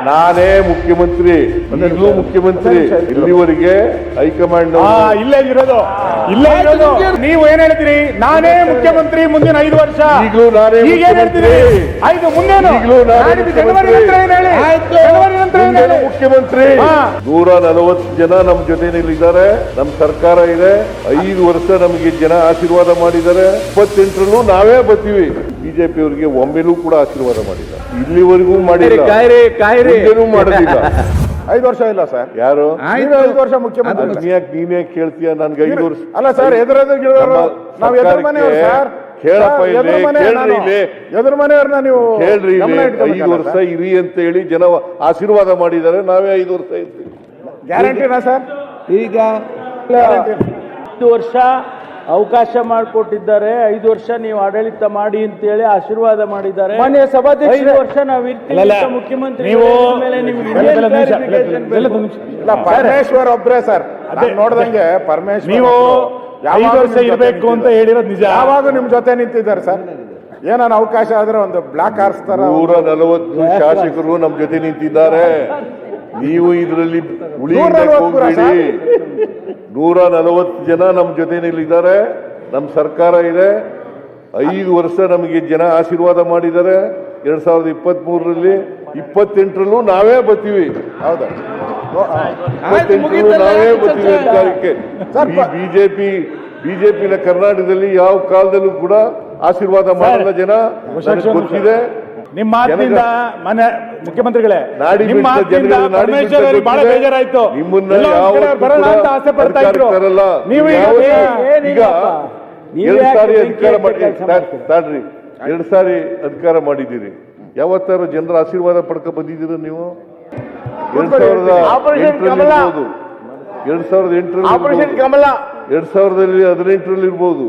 ನಾನೇ ಮುಖ್ಯಮಂತ್ರಿ, ಈಗಲೂ ಮುಖ್ಯಮಂತ್ರಿ. ಇಲ್ಲಿವರೆಗೆ ಹೈಕಮಾಂಡ್ ಇಲ್ಲೇ ಇರೋದು ನೀವು ಏನ್ ಹೇಳ್ತೀರಿ? ನಾನೇ ಮುಖ್ಯಮಂತ್ರಿ ಮುಂದಿನ 5 ವರ್ಷ. ಈಗಲೂ ನಾನೇ ಹೇಳ್ತೀರಿ ಮುಂದೇನು? ಮುಖ್ಯಮಂತ್ರಿ. 140 ಜನ ನಮ್ ಜೊತೆನಲ್ಲಿದ್ದಾರೆ. ನಮ್ ಸರ್ಕಾರ ಇದೆ. 5 ವರ್ಷ ನಮಗೆ ಜನ ಆಶೀರ್ವಾದ ಮಾಡಿದ್ದಾರೆ. 28ರಲ್ಲೂ ನಾವೇ ಬರ್ತೀವಿ. ಬಿಜೆಪಿ ಅವರಿಗೆ ಒಮ್ಮೆಲೂ ಕೂಡ ಆಶೀರ್ವಾದ ಮಾಡಿಲ್ಲ, ಇಲ್ಲಿವರೆಗೂ ಮಾಡಿಲ್ಲ, ಮಾಡೋದಿಲ್ಲ. 5 ವರ್ಷ ಇಲ್ಲ ಸರ್. ಯಾರು 5 ವರ್ಷ ಮುಖ್ಯಮಂತ್ರಿ? ನೀನೇ ಕೇಳ್ತೀಯ? ನನ್ಗೆ 5 ವರ್ಷ ಅಲ್ಲ ಸರ್, ನಾವು ಎದುರು ಮನೆಯವರು ಸರ್. ಕೇಳಪ್ಪ, ಎದುರು ಮನೆಯವ್ರನ್ನ ನೀವು ಕೇಳ್ರಿ. 5 ವರ್ಷ ಇರಿ ಅಂತ ಹೇಳಿ ಜನ ಆಶೀರ್ವಾದ ಮಾಡಿದ್ದಾರೆ. ನಾವೇ 5 ವರ್ಷ ಇರ್ತೀವಿ. ಗ್ಯಾರಂಟಿನಾ ಸರ್? ಈಗ 5 ವರ್ಷ ಅವಕಾಶ ಮಾಡಿಕೊಟ್ಟಿದ್ದಾರೆ. 5 ವರ್ಷ ನೀವು ಆಡಳಿತ ಮಾಡಿ ಅಂತ ಹೇಳಿ ಆಶೀರ್ವಾದ ಮಾಡಿದ್ದಾರೆ. ಮಾನ್ಯ ಸಭಾಧ್ಯಕ್ಷ, 5 ವರ್ಷ ನಾವು ಇರ್ತೀವಿ ಮುಖ್ಯಮಂತ್ರಿ ಮೇಲೆ ಪರಮೇಶ್ವರ್ ಒಬ್ರೇ ಸರ್ ನೋಡ್ದಂಗೆ. ಪರಮೇಶ್ವರ್ ನೀವು 5 ವರ್ಷ ಇರಬೇಕು ಅಂತ ಹೇಳಿರೋದು ನಿಜ. ಯಾವಾಗ ನಿಮ್ ಜೊತೆ ನಿಂತಿದ್ದಾರೆ ಸರ್? ಏನಾನ ಅವಕಾಶ ಆದ್ರೆ ಒಂದು ಬ್ಲಾಕ್ ಹಾರಿಸ್ತಾರ. 140 ಶಾಸಕರು ನಮ್ ಜೊತೆ ನಿಂತಿದ್ದಾರೆ. ನೀವು ಇದರಲ್ಲಿ ಹೋಗ್ಬೇಡಿ. 140 ಜನ ನಮ್ ಜೊತೆನಲ್ಲಿದ್ದಾರೆ. ನಮ್ ಸರ್ಕಾರ ಇದೆ. 5 ವರ್ಷ ನಮಗೆ ಜನ ಆಶೀರ್ವಾದ ಮಾಡಿದ್ದಾರೆ. 2023ರಲ್ಲಿ 28ರಲ್ಲೂ ನಾವೇ ಬರ್ತೀವಿ. ಹೌದಾ? 28ರಲ್ಲೂ ನಾವೇ ಬರ್ತೀವಿ ಅಧಿಕಾರಕ್ಕೆ. ಬಿಜೆಪಿನ ಕರ್ನಾಟಕದಲ್ಲಿ ಯಾವ ಕಾಲದಲ್ಲೂ ಕೂಡ ಆಶೀರ್ವಾದ ಮಾಡಲ್ಲ ಜನ. ಗೊತ್ತಿದೆ. ನಿಮ್ಮ ಮಾತಿನಿಂದ ಮನೆ ಮುಖ್ಯಮಂತ್ರಿಗಳೇ, ನಿಮ್ಮ ನಾಡಿ ಮಾತಿನಿಂದ ಪರಮೇಶ್ವರ್ ಅವರಿಗೆ ಬಹಳ ಬೇಜಾರಾಯ್ತು. ನಿಮ್ಮನ್ನ ಬರೋಣ ಅಂತ ಆಸೆ ಪಡ್ತಾ ಇದ್ರು. ನೀವು ಈಗ 2 ಸಾರಿ ಅಧಿಕಾರ ತಾಡ್ರಿ 2 ಸಾರಿ ಅಧಿಕಾರ ಮಾಡಿದ್ದೀರಿ. ಯಾವತ್ತಾರು ಜನರ ಆಶೀರ್ವಾದ ಪಡ್ಕ ಬಂದಿದ್ದೀರ ನೀವು? 2018ರಲ್ಲಿ ಇರ್ಬೋದು.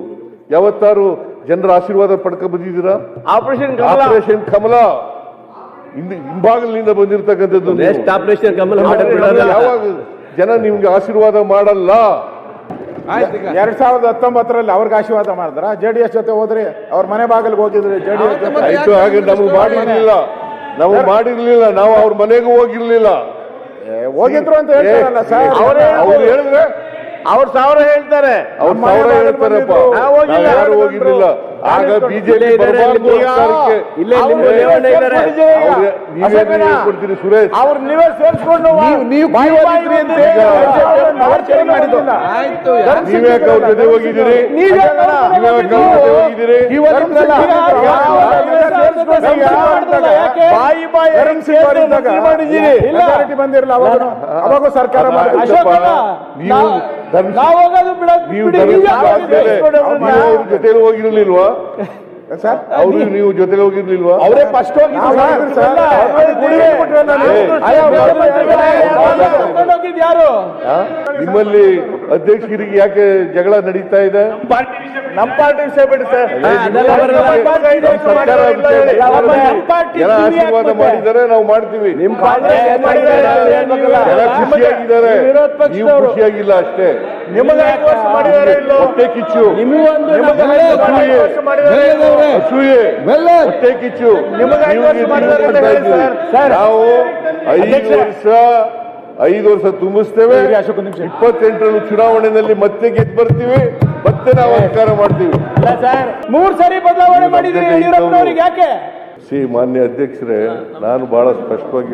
ಯಾವತ್ತಾರು ಜನರ ಆಶೀರ್ವಾದ ಪಡ್ಕ ಬಂದಿದ್ದೀರಾ? ಆಪರೇಷನ್ ಕಮಲ ಹಿಂಭಾಗಲಿನಿಂದ ಬಂದಿರತಕ್ಕಂಥದ್ದು. ಯಾವಾಗ ಜನ ನಿಮ್ಗೆ ಆಶೀರ್ವಾದ ಮಾಡಲ್ಲ? 2019ರಲ್ಲಿ ಅವ್ರಿಗೆ ಆಶೀರ್ವಾದ ಮಾಡಿದ್ರ? JDS ಜೊತೆ ಹೋದ್ರಿ, ಅವ್ರ ಮನೆ ಬಾಗಿಲಿಗೆ ಹೋಗಿದ್ರಿ JDS ಜೊತೆ. ಆಯ್ತು, ಹಾಗೆ ನಮ್ಗೆ ಮಾಡಿರ್ಲಿಲ್ಲ. ನಾವು ಅವ್ರ ಮನೆಗೂ ಹೋಗಿರ್ಲಿಲ್ಲ. ಹೋಗಿದ್ರು ಅಂತ ಹೇಳ್ತಾರಲ್ಲ ಸರ್. ಅವ್ರು ಹೇಳಿದ್ರೆ ಅವ್ರು 1000 ಹೇಳ್ತಾರೆ. ಅವ್ರು 1000 ಹೇಳ್ತಾರಪ್ಪ. ಯಾರು ಹೋಗಿರ್ಲಿಲ್ಲ. ಆಗ ಬಿಜೆಪಿ ಕೊಡ್ತೀರಿ ಸುರೇಶ್. ಅವ್ರು ನೀವೇ ಸೇರಿಸ್ಕೊಂಡು ನೀವ್ಯಾಕೆ ಅವ್ರ ಜೊತೆ ಹೋಗಿದ್ದೀರಿ? ಬಂದಿರಲ್ಲ ಅವಾಗ ಸರ್ಕಾರ ಜೊತೆಲಿ ಹೋಗಿರ್ಲಿಲ್ವಾ ಸರ್? ಅವ್ರು ನೀವು ಜೊತೆಲಿ ಹೋಗಿರ್ಲಿಲ್ವಾ? ಅವರೇ ಫಸ್ಟ್ ಯಾರು ನಿಮ್ಮಲ್ಲಿ ಅಧ್ಯಕ್ಷರಿಗೆ ಯಾಕೆ ಜಗಳ ನಡೀತಾ ಇದೆ? ನಮ್ಮ ಪಾರ್ಟಿ ವಿಷಯ ಬಿಡಿ ಸರ್. ಜನ ಆಶೀರ್ವಾದ ಮಾಡಿದ್ದಾರೆ, ನಾವು ಮಾಡ್ತೀವಿ. ನಿಮ್ಮ ಜನ ಖುಷಿಯಾಗಿದ್ದಾರೆ, ನೀವು ಖುಷಿಯಾಗಿಲ್ಲ ಅಷ್ಟೇ. ಹೊಟ್ಟೆ ಕಿಚ್ಚು, ಅಸೂಯೆ, ಹೊಟ್ಟೆ ಕಿಚ್ಚು. ನಾವು 5 ವರ್ಷ ತುಂಬಿಸ್ತೇವೆ. 28ರಲ್ಲೂ ಚುನಾವಣೆಯಲ್ಲಿ ಮತ್ತೆ ಗೆದ್ದು ಬರ್ತೀವಿ. ಮತ್ತೆ ನಾವು ಅಧಿಕಾರ ಮಾಡ್ತೀವಿ. 3 ಸರಿ ಬದಲಾವಣೆ ಮಾಡಿದ್ರಿ ಯಾಕೆ? ಮಾನ್ಯ ಅಧ್ಯಕ್ಷರೇ, ನಾನು ಬಹಳ ಸ್ಪಷ್ಟವಾಗಿ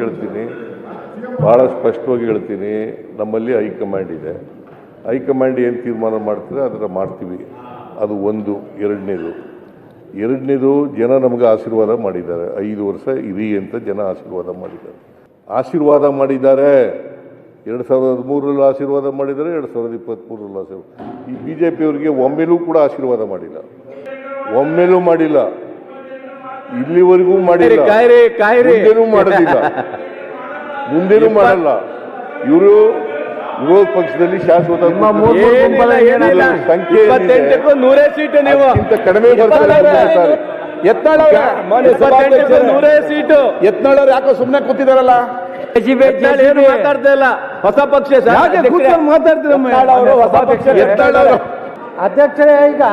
ಹೇಳ್ತೀನಿ. ನಮ್ಮಲ್ಲಿ ಹೈಕಮಾಂಡ್ ಇದೆ. ಹೈಕಮಾಂಡ್ ಏನು ತೀರ್ಮಾನ ಮಾಡ್ತಾರೆ ಅದರ ಮಾಡ್ತೀವಿ. ಅದು ಒಂದು. ಎರಡನೇದು ಜನ ನಮಗೆ ಆಶೀರ್ವಾದ ಮಾಡಿದ್ದಾರೆ. 5 ವರ್ಷ ಇರಿ ಅಂತ ಜನ ಆಶೀರ್ವಾದ ಮಾಡಿದ್ದಾರೆ. 2013ರಲ್ಲೂ ಆಶೀರ್ವಾದ ಮಾಡಿದ್ದಾರೆ, 2023ರಲ್ಲೂ ಆಶೀರ್ವಾದ. ಈ ಬಿಜೆಪಿಯವರಿಗೆ ಒಮ್ಮೆಲೂ ಕೂಡ ಆಶೀರ್ವಾದ ಮಾಡಿಲ್ಲ, ಇಲ್ಲಿವರೆಗೂ ಮಾಡಿಲ್ಲ, ಮುಂದೇನೂ ಮಾಡಲ್ಲ. ಇವರು ವಿರೋಧ ಪಕ್ಷದಲ್ಲಿ ಶಾಶ್ವತ ಸಂಖ್ಯೆ 100 ಸೀಟು ನೀವು ಕಡಿಮೆ ಬರ್ತಾರೆ. ಯತ್ನಾಳವ್ರು ಯಾಕೋ ಸುಮ್ಮನೆ ಕೂತಿದಾರಲ್ಲ? ಮಾತಾಡ್ತಾ ಇಲ್ಲ. ಹೊಸ ಪಕ್ಷ ಅಧ್ಯಕ್ಷರೇ, ಈಗ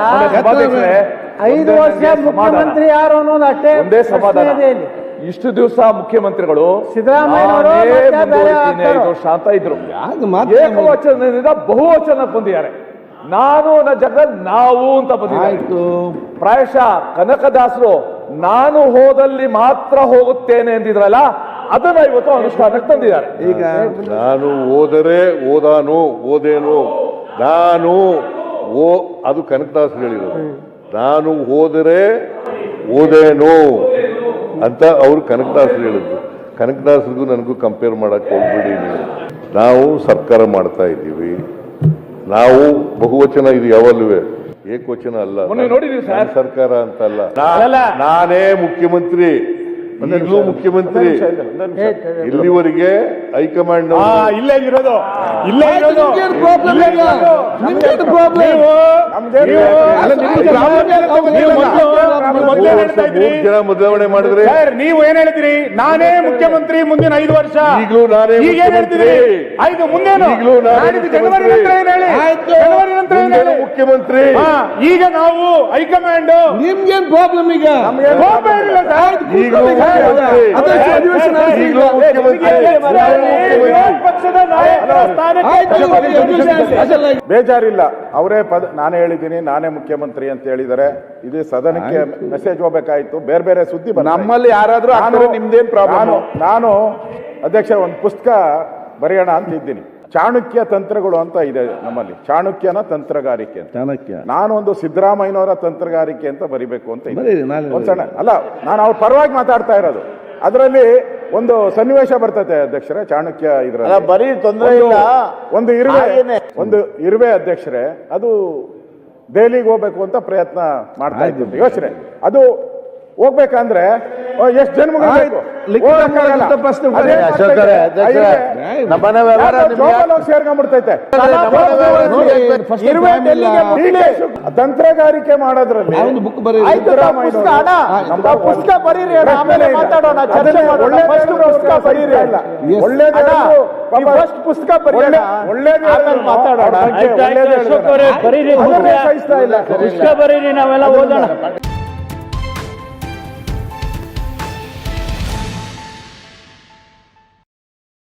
5 ವರ್ಷ ಮುಖ್ಯಮಂತ್ರಿ ಯಾರು ಅನ್ನೋದು ಅಷ್ಟೇ. ಇಷ್ಟು ದಿವಸ ಮುಖ್ಯಮಂತ್ರಿಗಳು ಸಿದ್ದರಾಮಯ್ಯನವರು ನಾನೇ ಮತ್ತೆ ಬೇರೆ ಮುಂದುವರಿತೀನಿ ಆಗ್ತಾರೋ? 5 ವರ್ಷ ಅಂತ ಇದ್ರು. ಏಕವಚನದಿಂದ ಬಹುವಚನ ಬಂದಿದ್ದಾರೆ. ನಾನು ನನ್ನ ಜಾಗದಲ್ಲಿ ನಾವು ಅಂತ ಬಂದಿದ್ದಾರೆ. ಪ್ರಾಯಶಃ ಕನಕದಾಸರು ನಾನು ಹೋದಲ್ಲಿ ಮಾತ್ರ ಹೋಗುತ್ತೇನೆ ಎಂದಿದ್ರಲ್ಲ, ಅದನ್ನ ಇವತ್ತು ಅನುಷ್ಠಾನಕ್ಕೆ ತಂದಿದ್ದಾರೆ. ಈಗ ನಾನು ಹೋದರೆ ಓದಾನು ಓದೇನು, ನಾನು ಅದು ಕನಕದಾಸರು ಹೇಳಿರೋದು. ನಾನು ಹೋದರೆ ಓದೇನು ಅಂತ ಅವರು ಕನಕದಾಸರು ಹೇಳಿದ್ರು. ಕನಕದಾಸರಿಗೂ ನನಗೂ ಕಂಪೇರ್ ಮಾಡಕ್ಕೆ ಹೋಗ್ಬಿಡಿ ನೀವು. ನಾವು ಸರ್ಕಾರ ಮಾಡ್ತಾ ಇದ್ದೀವಿ. ನಾವು ಬಹುವಚನ ಇದು ಯಾವಲ್ಲೂ ಏಕವಚನ ಅಲ್ಲ. ಮೊನ್ನೆ ನೋಡಿದೀವಿ ಸರ್. ನನ್ನ ಸರ್ಕಾರ ಅಂತಲ್ಲ, ನಾನೇ ಮುಖ್ಯಮಂತ್ರಿ, ಈಗಲೂ ಮುಖ್ಯಮಂತ್ರಿ. ಇಲ್ಲಿವರೆಗೆ ಹೈಕಮಾಂಡ್ ಇಲ್ಲೇ ಇರೋದು ಇಲ್ಲೇ ಇರೋದು ಜನ ಬದಲಾವಣೆ ಮಾಡಿದ್ರೆ ನೀವು ಏನ್ ಹೇಳ್ತೀರಿ? ನಾನೇ ಮುಖ್ಯಮಂತ್ರಿ ಮುಂದಿನ 5 ವರ್ಷ. ಈಗಲೂ ನಾನೇ ಈಗ ಏನ್ ಹೇಳ್ತೀರಿ? ಆಯ್ತು, ಮುಂದೇನು? ಈಗಲೂ ನಾನೇ ಜನವರಿ ನಂತರ ಏನ್ ಹೇಳಿ? ಜನವರಿ ನಂತರ ಏನ್ ಹೇಳಿ? ಮುಖ್ಯಮಂತ್ರಿ. ಈಗ ನಾವು ಹೈಕಮಾಂಡ್ ನಿಮ್ಗೇನ್ ಪ್ರಾಬ್ಲಮ್ ಈಗ? ಪಕ್ಷದ ನಾಯಕರ ಬೇಜಾರಿಲ್ಲ. ಅವರೇ ನಾನೇ ಹೇಳಿದ್ದೀನಿ, ನಾನೇ ಮುಖ್ಯಮಂತ್ರಿ ಅಂತ ಹೇಳಿದ್ದಾರೆ. ಇದು ಸದನಕ್ಕೆ ಮೆಸೇಜ್ ಹೋಗ್ಬೇಕಾಯ್ತು. ಬೇರೆ ಬೇರೆ ಸುದ್ದಿ ನಮ್ಮಲ್ಲಿ ಯಾರಾದ್ರೂ ನಿಮ್ದೇನ್ ಪ್ರಾಬ್ಲಮ್? ನಾನು ಅಧ್ಯಕ್ಷ ಒಂದು ಪುಸ್ತಕ ಬರೆಯೋಣ ಅಂತ ಇದ್ದೀನಿ. ಚಾಣಕ್ಯ ತಂತ್ರಗಳು ಅಂತ ಇದೆ ನಮ್ಮಲ್ಲಿ. ಚಾಣಕ್ಯನ ತಂತ್ರಗಾರಿಕೆ ಅಂತ. ನಾನು ಒಂದು ಸಿದ್ದರಾಮಯ್ಯನವರ ತಂತ್ರಗಾರಿಕೆ ಅಂತ ಬರಿಬೇಕು ಅಂತ ಒಂದು ಸಣ್ಣ ಅಲ್ಲ, ನಾನು ಅವ್ರ ಪರವಾಗಿ ಮಾತಾಡ್ತಾ ಇರೋದು. ಅದರಲ್ಲಿ ಒಂದು ಸನ್ನಿವೇಶ ಬರ್ತದೆ ಅಧ್ಯಕ್ಷರೇ, ಚಾಣಕ್ಯ ಇದ್ರಲ್ಲಿ ಬರೀ ತೊಂದರೆ ಇಲ್ಲ. ಒಂದು ಇರುವೆ ಅಧ್ಯಕ್ಷರೇ, ಅದು ದೆಹಲಿಗೆ ಹೋಗ್ಬೇಕು ಅಂತ ಪ್ರಯತ್ನ ಮಾಡ್ತಾ ಇದ್ದೀನಿ. ಯೋಚನೆ ಅದು ಹೋಗ್ಬೇಕಂದ್ರೆ ಎಷ್ಟು ಜನ್ಮಗಳು ಸೇರ್ಕೊಂಡ್ಬಿಡ್ತೈತೆ. ತಂತ್ರಗಾರಿಕೆ ಮಾಡೋದ್ರಲ್ಲಿ ಪುಸ್ತಕ ಬರೀರಿ, ಆಮೇಲೆ ಮಾತಾಡೋಣ, ಚರ್ಚೆ ಮಾಡೋಣ. ಪುಸ್ತಕ ಬರೀರಿ, ಮಾತಾಡೋಣ. ಪುಸ್ತಕ ಬರೀರಿ, ನಾವೆಲ್ಲ ಓದೋಣ.